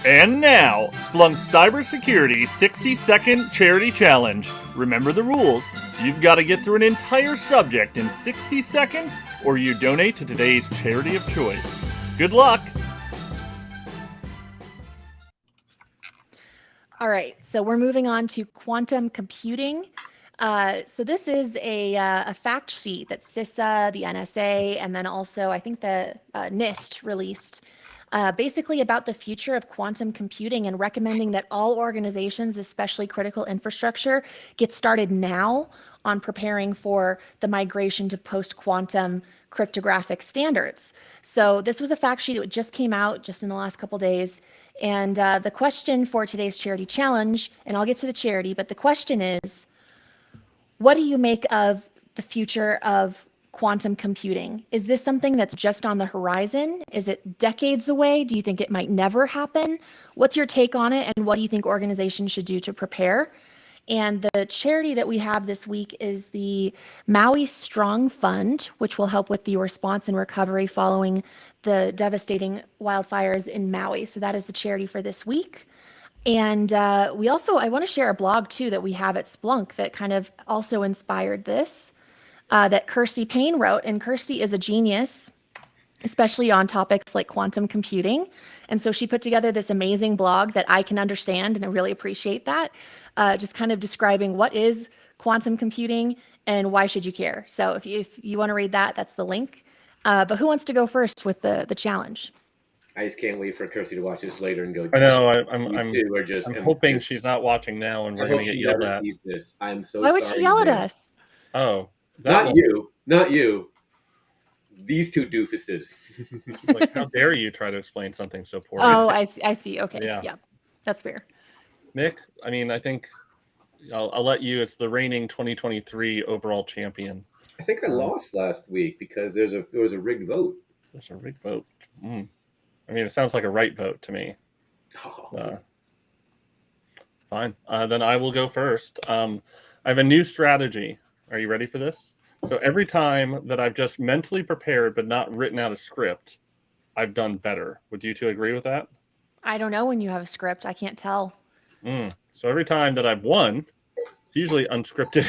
And now, Splunk's Cybersecurity 60-second charity challenge. Remember the rules. You've got to get through an entire subject in 60 seconds, or you donate to today's charity of choice. Good luck! All right, so we're moving on to quantum computing. So this is a fact sheet that CISA, the NSA, and then also I think the NIST released, basically about the future of quantum computing and recommending that all organizations, especially critical infrastructure, get started now on preparing for the migration to post-quantum cryptographic standards. So this was a fact sheet. It just came out just in the last couple days. And the question for today's charity challenge, and I'll get to the charity, but the question is, what do you make of the future of quantum computing? Is this something that's just on the horizon? Is it decades away? Do you think it might never happen? What's your take on it, and what do you think organizations should do to prepare? And the charity that we have this week is the Maui Strong Fund, which will help with the response and recovery following the devastating wildfires in Maui. So that is the charity for this week. And I want to share a blog too that we have at Splunk that kind of also inspired this, that Kirsty Payne wrote. And Kirsty is a genius, especially on topics like quantum computing. And so she put together this amazing blog that I can understand, and I really appreciate that, just kind of describing what is quantum computing and why should you care. So if you want to read that, that's the link. But who wants to go first with the challenge? I just can't wait for Kirsty to watch this later and go. I know. I'm hoping she's not watching now, and we're going to get yelled at. This. I'm so. Why would she yell at us? Oh, not you. These two doofuses. Like, how dare you try to explain something so poorly? Oh, I see. Okay, yeah, that's fair. Nick, I mean, I think I'll let you. It's the reigning 2023 overall champion. I think I lost last week because there was a rigged vote. There's a rigged vote. I mean, it sounds like a right vote to me. Fine. Then I will go first. I have a new strategy. Are you ready for this? So every time that I've just mentally prepared but not written out a script, I've done better. Would you two agree with that? I don't know when you have a script. I can't tell. So every time that I've won, it's usually unscripted.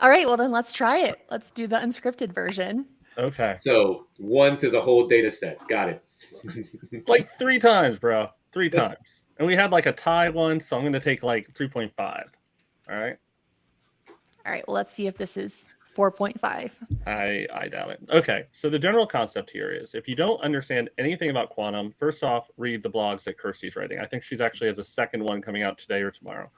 All right, well then let's try it. Let's do the unscripted version. Okay. So once is a whole data set. Got it. Like 3 times, bro. 3 times. And we had like a tie once, so I'm going to take like 3.5. All right? All right, well, let's see if this is 4.5. I doubt it. Okay, so the general concept here is if you don't understand anything about quantum, first off, read the blogs that Kirsty's writing. I think she's actually has a second one coming out today or tomorrow.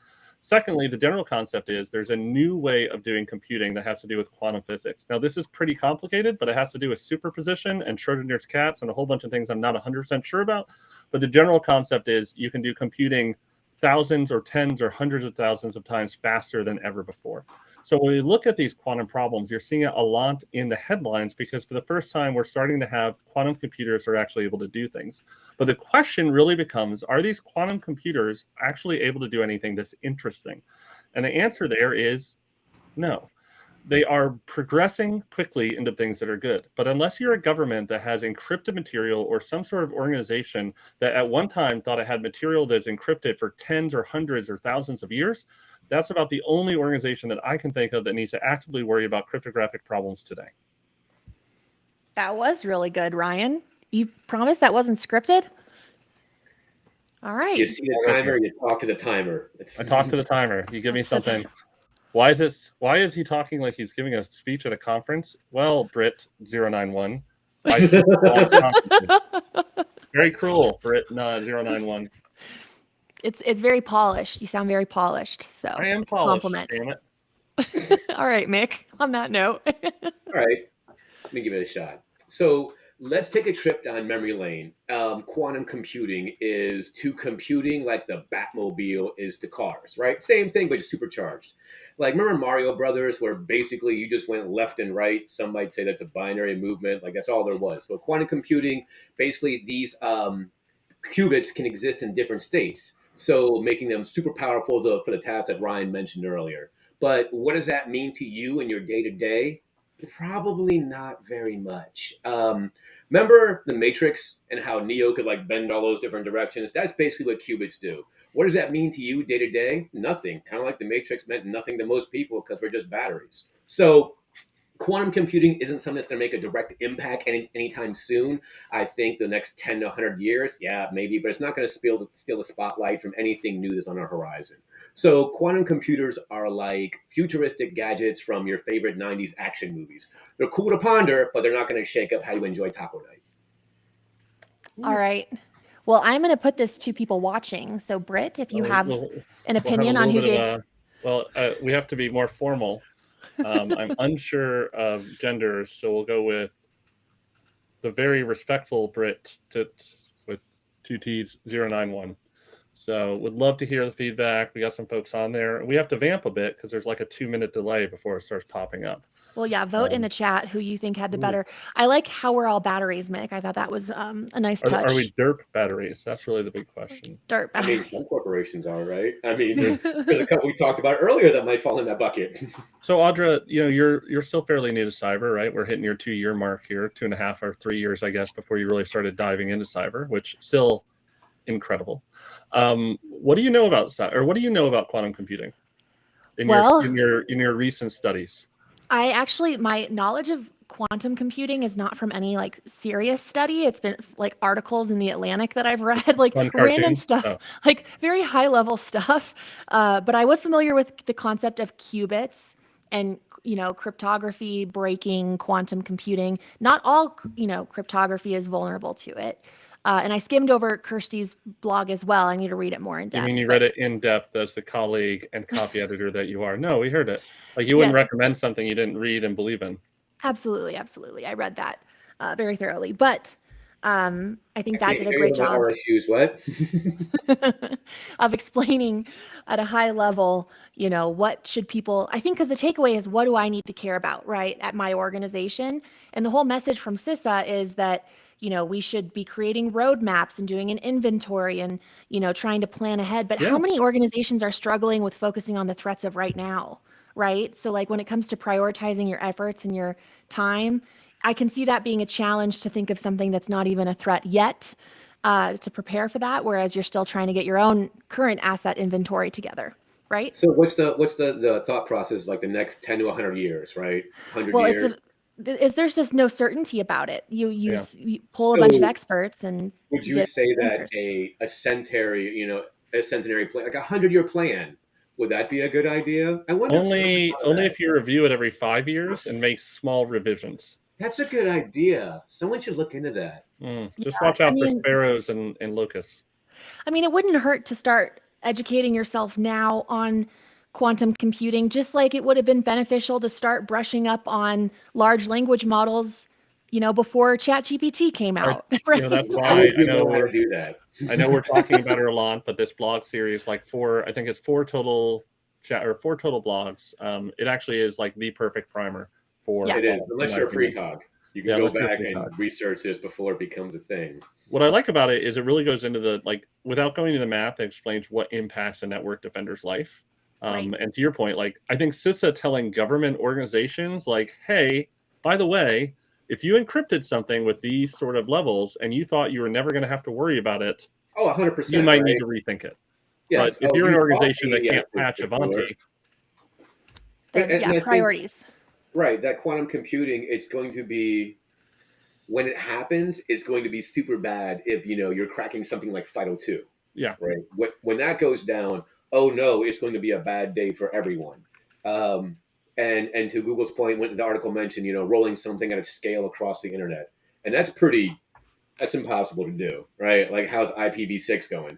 Secondly, the general concept is there's a new way of doing computing that has to do with quantum physics. Now, this is pretty complicated, but it has to do with superposition and Schrodinger's cats and a whole bunch of things I'm not 100% sure about. But the general concept is you can do computing thousands or tens or hundreds of thousands of times faster than ever before. So when we look at these quantum problems, you're seeing it a lot in the headlines because for the first time, we're starting to have quantum computers that are actually able to do things. But the question really becomes, are these quantum computers actually able to do anything that's interesting? And the answer there is no. They are progressing quickly into things that are good. But unless you're a government that has encrypted material or some sort of organization that at one time thought it had material that's encrypted for tens or hundreds or thousands of years, that's about the only organization that I can think of that needs to actively worry about cryptographic problems today. That was really good, Ryan. You promised that wasn't scripted? All right. You see the timer, you talk to the timer. I talk to the timer. You give me something. Why is he talking like he's giving a speech at a conference? Well, Brit 091. Very cruel, Brit 091. It's very polished. You sound very polished. So I am polished. Compliment. Damn it. All right, Mick. On that note. All right. Let me give it a shot. So let's take a trip down memory lane. Quantum computing is to computing like the Batmobile is to cars, right? Same thing, but just supercharged. Like, remember Mario Brothers, where basically you just went left and right? Some might say that's a binary movement. Like, that's all there was. So quantum computing, basically these qubits can exist in different states. So making them super powerful for the task that Ryan mentioned earlier. But what does that mean to you in your day-to-day? Probably not very much. Remember the Matrix and how Neo could like bend all those different directions? That's basically what qubits do. What does that mean to you day to day? Nothing. Kind of like the Matrix meant nothing to most people because we're just batteries. So quantum computing isn't something that's going to make a direct impact anytime soon. I think the next 10 to 100 years, yeah, maybe, but it's not going to steal the spotlight from anything new that's on our horizon. So quantum computers are like futuristic gadgets from your favorite 90s action movies. They're cool to ponder, but they're not going to shake up how you enjoy taco night. All right. Well, I'm going to put this to people watching. So, Britt, if you have an We'll have a opinion on little who bit gave. of we have to be more formal. I'm unsure of genders, so we'll go with the very respectful Brit with 2T's 091. So would love to hear the feedback. We got some folks on there. We have to vamp a bit because there's like a 2-minute delay before it starts popping up. Well, yeah, vote in the chat who you think had the Ooh. better. I like how we're all batteries, Mick. I thought that was a nice touch. Are we derp batteries? That's really the big question. Derp I mean, batteries. some corporations are, right? I mean, there's a couple we talked about earlier that might fall in that bucket. So Audra, you're still fairly new to cyber, right? We're hitting your 2-year mark here, 2.5 or 3 years, I guess, before you really started diving into cyber, which still incredible. What do you know about cyber, or what do you know about quantum computing in your recent studies? My knowledge of quantum computing is not from any like serious study. It's been like articles in the Atlantic that I've read, like random stuff, like very high level stuff. But I was familiar with the concept of qubits and, cryptography, breaking, quantum computing. Not all, cryptography is vulnerable to it. And I skimmed over Kirsty's blog as well. I need to read it more in depth. You mean you read it in depth as the colleague and copy editor that you are? No, we heard it. Like you wouldn't recommend something you didn't read and believe in. Absolutely, absolutely. I read that very thoroughly. But I think that did a great job of explaining at a high level, what should people, I think, because the takeaway is what do I need to care about, right, at my organization? And the whole message from CISA is that, we should be creating roadmaps and doing an inventory and, trying to plan ahead. But how many organizations are struggling with focusing on the threats of right now, right? So like when it comes to prioritizing your efforts and your time, I can see that being a challenge to think of something that's not even a threat yet. To prepare for that, whereas you're still trying to get your own current asset inventory together, right? So what's the thought process like the next 10 to 100 years, right? 100 years? There's just no certainty about it. You pull a bunch of experts and would you say that a centenary, a centenary plan, like 100-year plan, would that be a good idea? I wonder. Only if you review it every 5 years and make small revisions. That's a good idea. Someone should look into that. Just watch out for sparrows and locusts. I mean, it wouldn't hurt to start educating yourself now on quantum computing, just like it would have been beneficial to start brushing up on large language models, before ChatGPT came out. Right? That's why I know how to do that. I know we're talking about it a lot, but this blog series, I think it's 4 total blogs. It actually is like the perfect primer for. It is, unless you're a precog. You can go back and research this before it becomes a thing. What I like about it is it really goes into the, without going into the math, it explains what impacts a network defender's life. And to your point, I think CISA telling government organizations, hey, by the way, if you encrypted something with these sort of levels and you thought you were never going to have to worry about it, 100%, you might need to rethink it. Yes. But if you're an organization that can't patch Avanti, then priorities. Right, that quantum computing, it's going to be, when it happens, it's going to be super bad if, you're cracking something like FIDO2. Yeah. Right. When that goes down, oh no, it's going to be a bad day for everyone. And to Google's point, when the article mentioned, rolling something at a scale across the internet. And that's impossible to do, right? Like, how's IPv6 going?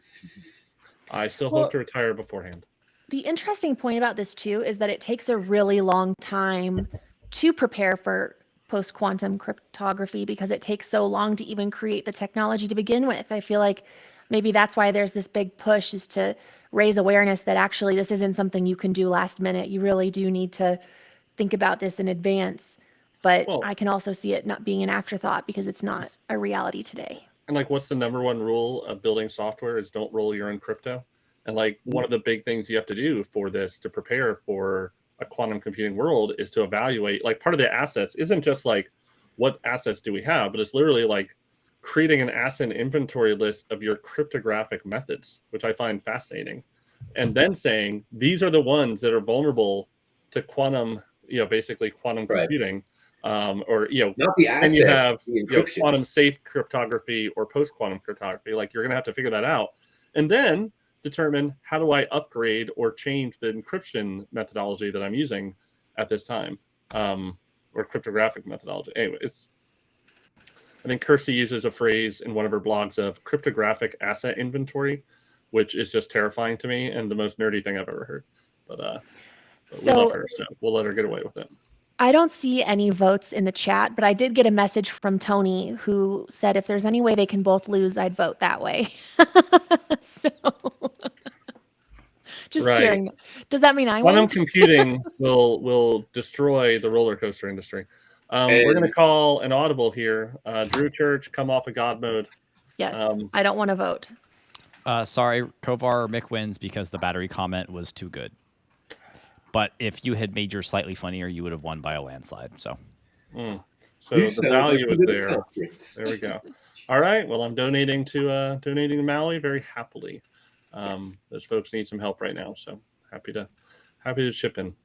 I still hope to retire beforehand. The interesting point about this too is that it takes a really long time to prepare for post-quantum cryptography because it takes so long to even create the technology to begin with. I feel like maybe that's why there's this big push, is to raise awareness that actually this isn't something you can do last minute. You really do need to think about this in advance. But I can also see it not being an afterthought because it's not a reality today. And what's the number one rule of building software is don't roll your own crypto. And one of the big things you have to do for this to prepare for a quantum computing world is to evaluate, like, part of the assets isn't just like what assets do we have, but it's literally like creating an asset inventory list of your cryptographic methods, which I find fascinating, and then saying these are the ones that are vulnerable to quantum, basically quantum Right. computing, or Not the then you asset, have the encryption. quantum safe cryptography or post quantum cryptography. Like, you're gonna have to figure that out, and then determine how do I upgrade or change the encryption methodology that I'm using at this time, or cryptographic methodology. Anyway, I think Kirsty uses a phrase in one of her blogs of cryptographic asset inventory, which is just terrifying to me and the most nerdy thing I've ever heard. But we love her, so we'll let her get away with it. I don't see any votes in the chat, but I did get a message from Tony who said if there's any way they can both lose, I'd vote that way. So just Right. sharing. Does that mean I Quantum win? computing will destroy the roller coaster industry. We're going to call an audible here. Drew Church, come off of God mode. Yes, I don't want to vote. Sorry, Kovar or Mick wins because the battery comment was too good. But if you had made yours slightly funnier, you would have won by a landslide. So the value is there. There we go. All right. Well, I'm donating to Maui very happily. Yes. Those folks need some help right now, so happy to chip in.